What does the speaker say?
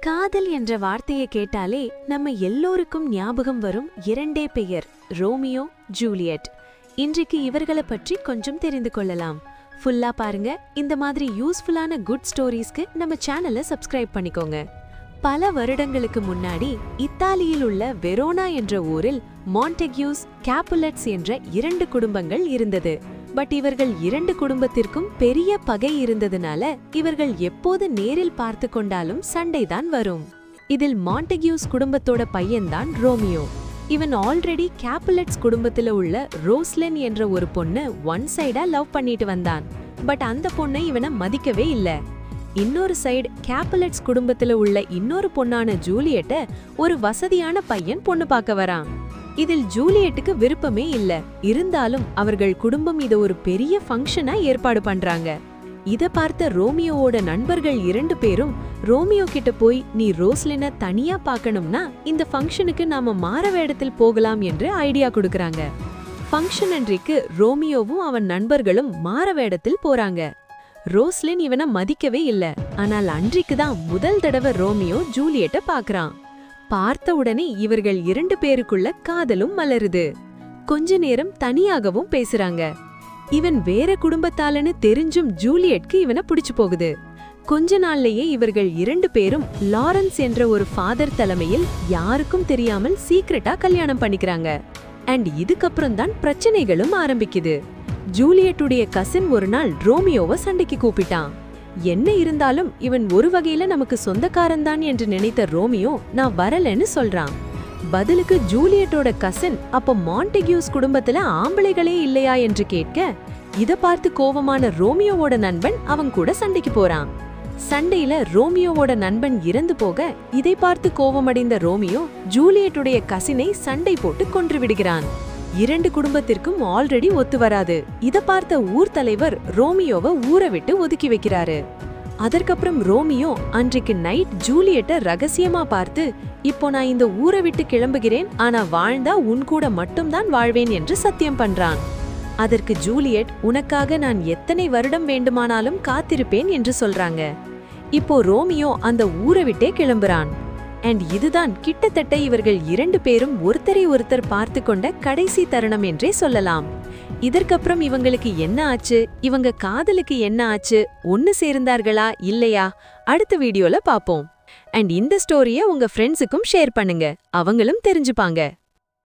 காதல் என்ற வார்த்தையை கேட்டாலே நம்ம எல்லோருக்கும் ஞாபகம் வரும் இரண்டே பெயர், ரோமியோ ஜூலியட். இன்றைக்கு இவர்களை பற்றி கொஞ்சம் தெரிந்து கொள்ளலாம். ஃபுல்லா பாருங்க. இந்த மாதிரி யூஸ்ஃபுல்லான குட் ஸ்டோரிஸ்க்கு நம்ம சேனலை சப்ஸ்கிரைப் பண்ணிக்கோங்க. பல வருடங்களுக்கு முன்னாடி இத்தாலியில் உள்ள வெரோனா என்ற ஊரில் மாண்டெக்யூஸ், கேப்புலட்ஸ் என்ற இரண்டு குடும்பங்கள் இருந்தது. பட் இவர்கள் இரண்டு குடும்பத்திற்கும் பெரிய பகை இருந்ததுனால இவர்கள் எப்போது நேரில் பார்த்து கொண்டாலும் சண்டைதான் வரும். இதில் மாண்டெக்யூஸ் குடும்பத்தோட பையன்தான் ரோமியோ. இவன் ஆல்ரெடி கேப்புலட்ஸ் குடும்பத்துல உள்ள ரோஸ்லின் என்ற ஒரு பொண்ணு ஒன் சைடா லவ் பண்ணிட்டு வந்தான். பட் அந்த பொண்ணை இவனை மதிக்கவே இல்ல. இன்னொரு சைடு கேப்புலட்ஸ் குடும்பத்துல உள்ள இன்னொரு பொண்ணான ஜூலியட்ட ஒரு வசதியான பையன் பொண்ணு பார்க்க வரான். இதில் ஜூலியட்டுக்கு விருப்பமே இல்ல. இருந்தாலும் அவர்கள் குடும்பம் இத ஒரு பெரிய ஃபங்க்ஷனா ஏற்பாடு பண்றாங்க. இத பார்த்த ரோமியோவோட நண்பர்கள் இரண்டு பேரும் ரோமியோ கிட்ட போய், நீ ரோஸ்லினை தனியா பார்க்கணும்னா இந்த ஃபங்க்ஷனுக்கு நாம மாற வேடத்தில் போகலாம் என்று ஐடியா கொடுக்கறாங்க. ஃபங்க்ஷன் அன்றைக்கு ரோமியோவும் அவன் நண்பர்களும் மாற வேடத்தில் போறாங்க. ரோஸ்லின் இவனை மதிக்கவே இல்ல. ஆனால் அன்றைக்கு தான் முதல் தடவை ரோமியோ ஜூலியட்ட பாக்குறான். பார்த்த உடனே இவர்கள் இரண்டு பேருக்குள்ள காதலும் மலருது. கொஞ்ச நேரம் தனியாகவும் பேசுறாங்க. இவன் வேற குடும்பத்தாலன்னு தெரிஞ்சும் ஜூலியட்க்கு இவனை பிடிச்சு போகுது. கொஞ்ச நாள்லயே இவர்கள் இரண்டு பேரும் லாரன்ஸ் என்ற ஒரு ஃபாதர் தலைமையில் யாருக்கும் தெரியாமல் சீக்ரெட்டா கல்யாணம் பண்ணிக்கிறாங்க. அண்ட் இதுக்கப்புறம் தான் பிரச்சனைகளும் ஆரம்பிக்குது. ஜூலியட்டுடைய கசின் ஒரு நாள் ரோமியோவை சண்டைக்கு கூப்பிட்டான். என்ன இருந்தாலும் இவன் ஒரு வகையில நமக்கு சொந்தக்காரன்தான் என்று நினைத்த ரோமியோ நான் வரலன்னு சொல்றான். பதிலுக்கு ஜூலியட்டோட கசின், அப்ப மாண்டெக்யூஸ் குடும்பத்துல ஆம்பளைகளே இல்லையா என்று கேட்க, இத பார்த்து கோவமான ரோமியோவோட நண்பன் அவன் கூட சண்டைக்கு போறான். சண்டையில ரோமியோவோட நண்பன் இறந்து போக இதை பார்த்து கோவமடைந்த ரோமியோ ஜூலியட்டுடைய கசினை சண்டை போட்டு கொன்று விடுகிறான். இரண்டு குடும்பத்திற்கும் ஆல்ரெடி ஒத்து வராது. இத பார்த்த ஊர் தலைவர் ரோமியோவை ஊரை விட்டு ஒதுக்கி வைக்கிறாரு. அதற்கப்புறம் ரோமியோ அன்றைக்கு நைட் ஜூலியட்ட ரகசியமா பார்த்து, இப்போ நான் இந்த ஊரை விட்டு கிளம்புகிறேன், ஆனா வாழ்ந்தா உன் கூட மட்டும்தான் வாழ்வேன் என்று சத்தியம் பண்றான். அதற்கு ஜூலியட், உனக்காக நான் எத்தனை வருடம் வேண்டுமானாலும் காத்திருப்பேன் என்று சொல்றாங்க. இப்போ ரோமியோ அந்த ஊரை விட்டே கிளம்புறான். அண்ட் இதுதான் கிட்டத்தட்ட இவர்கள் இரண்டு பேரும் ஒருத்தரை ஒருத்தர் பார்த்து கொண்ட கடைசி தருணம் என்றே சொல்லலாம். இதற்கப்புறம் இவங்களுக்கு என்ன ஆச்சு, இவங்க காதலுக்கு என்ன ஆச்சு, ஒன்னு சேர்ந்தார்களா இல்லையா, அடுத்த வீடியோல பாப்போம். அண்ட் இந்த ஸ்டோரிய உங்க ஃப்ரெண்ட்ஸுக்கும் ஷேர் பண்ணுங்க, அவங்களும் தெரிஞ்சுப்பாங்க.